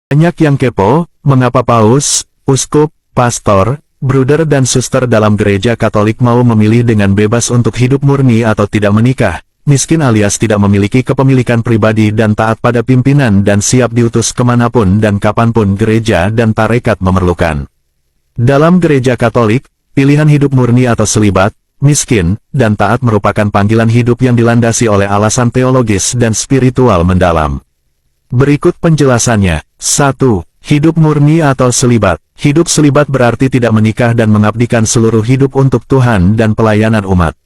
Banyak yang kepo, mengapa paus, uskup, pastor, bruder dan suster dalam gereja Katolik mau memilih dengan bebas untuk hidup murni atau tidak menikah, miskin alias tidak memiliki kepemilikan pribadi dan taat pada pimpinan dan siap diutus kemanapun dan kapanpun gereja dan tarekat memerlukan. Dalam gereja Katolik, pilihan hidup murni atau selibat, miskin, dan taat merupakan panggilan hidup yang dilandasi oleh alasan teologis dan spiritual mendalam. Berikut penjelasannya. 1. Hidup murni atau selibat. Hidup selibat berarti tidak menikah dan mengabdikan seluruh hidup untuk Tuhan dan pelayanan umat.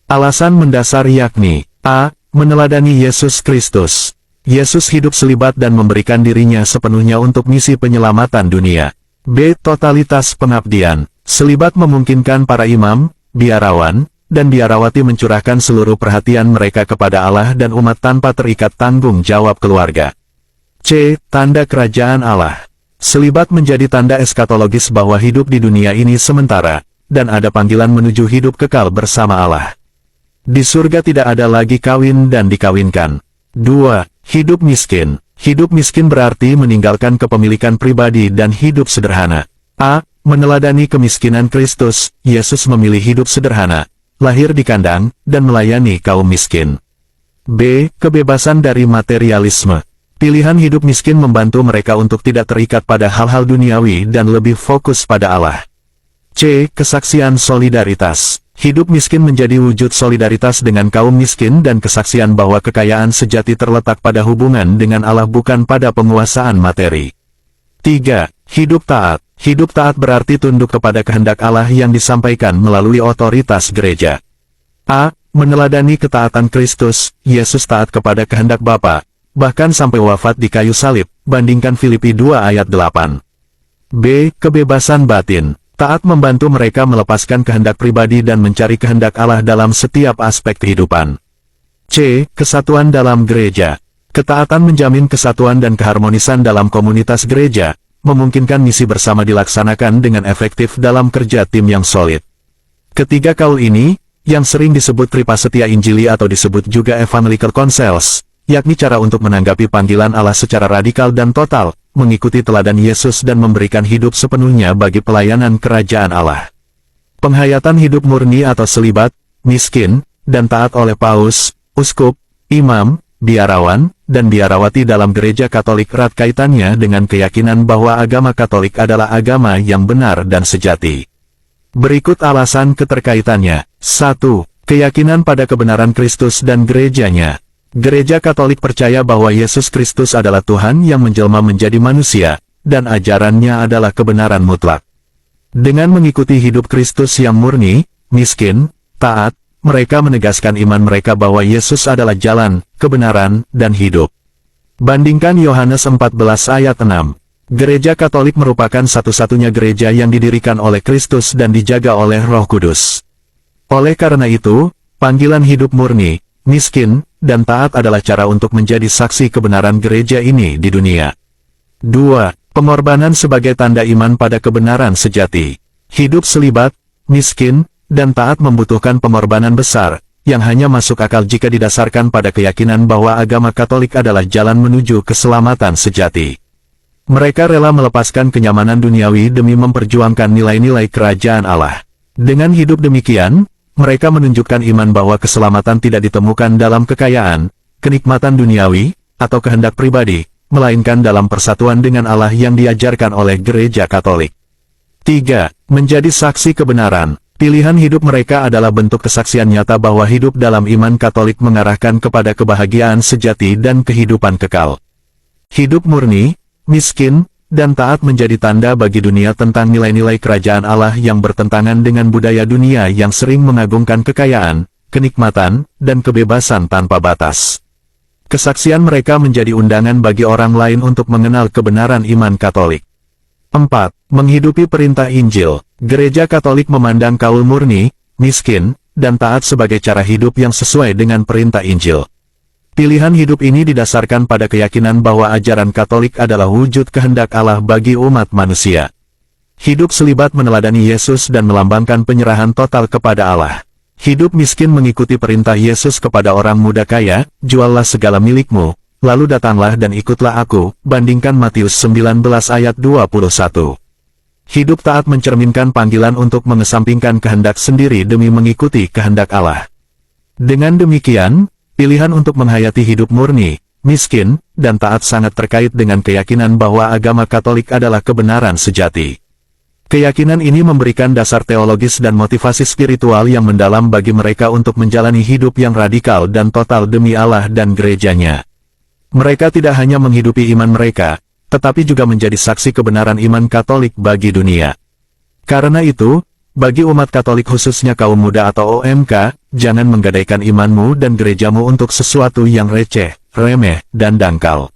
Alasan mendasar yakni: A. Meneladani Yesus Kristus. Yesus hidup selibat dan memberikan dirinya sepenuhnya untuk misi penyelamatan dunia. B. Totalitas pengabdian. Selibat memungkinkan para imam, biarawan, dan biarawati mencurahkan seluruh perhatian mereka kepada Allah dan umat tanpa terikat tanggung jawab keluarga. C. Tanda kerajaan Allah. Selibat menjadi tanda eskatologis bahwa hidup di dunia ini sementara, dan ada panggilan menuju hidup kekal bersama Allah. Di surga tidak ada lagi kawin dan dikawinkan. 2. Hidup miskin. Hidup miskin berarti meninggalkan kepemilikan pribadi dan hidup sederhana. A. Meneladani kemiskinan Kristus. Yesus memilih hidup sederhana, lahir di kandang, dan melayani kaum miskin. B. Kebebasan dari materialisme. Pilihan hidup miskin membantu mereka untuk tidak terikat pada hal-hal duniawi dan lebih fokus pada Allah. C. Kesaksian solidaritas. Hidup miskin menjadi wujud solidaritas dengan kaum miskin dan kesaksian bahwa kekayaan sejati terletak pada hubungan dengan Allah bukan pada penguasaan materi. 3. Hidup taat. Hidup taat berarti tunduk kepada kehendak Allah yang disampaikan melalui otoritas gereja. A. Meneladani ketaatan Kristus. Yesus taat kepada kehendak Bapa, bahkan sampai wafat di kayu salib, bandingkan Filipi 2 ayat 8. B. Kebebasan batin. Taat membantu mereka melepaskan kehendak pribadi dan mencari kehendak Allah dalam setiap aspek kehidupan. C. Kesatuan dalam gereja. Ketaatan menjamin kesatuan dan keharmonisan dalam komunitas gereja, memungkinkan misi bersama dilaksanakan dengan efektif dalam kerja tim yang solid. Ketiga kaul ini, yang sering disebut Tripasetia Injili atau disebut juga Evangelical Counsels, yakni cara untuk menanggapi panggilan Allah secara radikal dan total, mengikuti teladan Yesus dan memberikan hidup sepenuhnya bagi pelayanan kerajaan Allah. Penghayatan hidup murni atau selibat, miskin, dan taat oleh paus, uskup, imam, biarawan, dan biarawati dalam gereja Katolik erat kaitannya dengan keyakinan bahwa agama Katolik adalah agama yang benar dan sejati. Berikut alasan keterkaitannya. 1. Keyakinan pada kebenaran Kristus dan gerejanya. Gereja Katolik percaya bahwa Yesus Kristus adalah Tuhan yang menjelma menjadi manusia, dan ajarannya adalah kebenaran mutlak. Dengan mengikuti hidup Kristus yang murni, miskin, taat, mereka menegaskan iman mereka bahwa Yesus adalah jalan, kebenaran, dan hidup. Bandingkan Yohanes 14 ayat 6. Gereja Katolik merupakan satu-satunya gereja yang didirikan oleh Kristus dan dijaga oleh Roh Kudus. Oleh karena itu, panggilan hidup murni, miskin, dan taat adalah cara untuk menjadi saksi kebenaran gereja ini di dunia. 2. Pengorbanan sebagai tanda iman pada kebenaran sejati. Hidup selibat, miskin, dan taat membutuhkan pengorbanan besar, yang hanya masuk akal jika didasarkan pada keyakinan bahwa agama Katolik adalah jalan menuju keselamatan sejati. Mereka rela melepaskan kenyamanan duniawi demi memperjuangkan nilai-nilai kerajaan Allah. Dengan hidup demikian, mereka menunjukkan iman bahwa keselamatan tidak ditemukan dalam kekayaan, kenikmatan duniawi, atau kehendak pribadi, melainkan dalam persatuan dengan Allah yang diajarkan oleh gereja Katolik. 3. Menjadi saksi kebenaran. Pilihan hidup mereka adalah bentuk kesaksian nyata bahwa hidup dalam iman Katolik mengarahkan kepada kebahagiaan sejati dan kehidupan kekal. Hidup murni, miskin, dan taat menjadi tanda bagi dunia tentang nilai-nilai kerajaan Allah yang bertentangan dengan budaya dunia yang sering mengagungkan kekayaan, kenikmatan, dan kebebasan tanpa batas. Kesaksian mereka menjadi undangan bagi orang lain untuk mengenal kebenaran iman Katolik. 4. Menghidupi perintah Injil. Gereja Katolik memandang kaul murni, miskin, dan taat sebagai cara hidup yang sesuai dengan perintah Injil. Pilihan hidup ini didasarkan pada keyakinan bahwa ajaran Katolik adalah wujud kehendak Allah bagi umat manusia. Hidup selibat meneladani Yesus dan melambangkan penyerahan total kepada Allah. Hidup miskin mengikuti perintah Yesus kepada orang muda kaya, juallah segala milikmu, lalu datanglah dan ikutlah aku, bandingkan Matius 19 ayat 21. Hidup taat mencerminkan panggilan untuk mengesampingkan kehendak sendiri demi mengikuti kehendak Allah. Dengan demikian, pilihan untuk menghayati hidup murni, miskin, dan taat sangat terkait dengan keyakinan bahwa agama Katolik adalah kebenaran sejati. Keyakinan ini memberikan dasar teologis dan motivasi spiritual yang mendalam bagi mereka untuk menjalani hidup yang radikal dan total demi Allah dan gerejanya. Mereka tidak hanya menghidupi iman mereka, tetapi juga menjadi saksi kebenaran iman Katolik bagi dunia. Karena itu, bagi umat Katolik khususnya kaum muda atau OMK, jangan menggadaikan imanmu dan gerejamu untuk sesuatu yang receh, remeh, dan dangkal.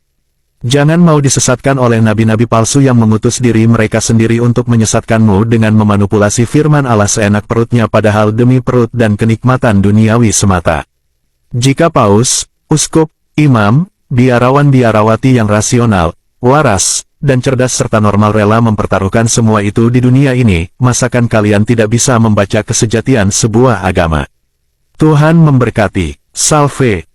Jangan mau disesatkan oleh nabi-nabi palsu yang mengutus diri mereka sendiri untuk menyesatkanmu dengan memanipulasi firman Allah seenak perutnya padahal demi perut dan kenikmatan duniawi semata. Jika paus, uskup, imam, biarawan-biarawati yang rasional, waras, dan cerdas serta normal rela mempertaruhkan semua itu di dunia ini, masakan kalian tidak bisa membaca kesejatian sebuah agama. Tuhan memberkati. Salve.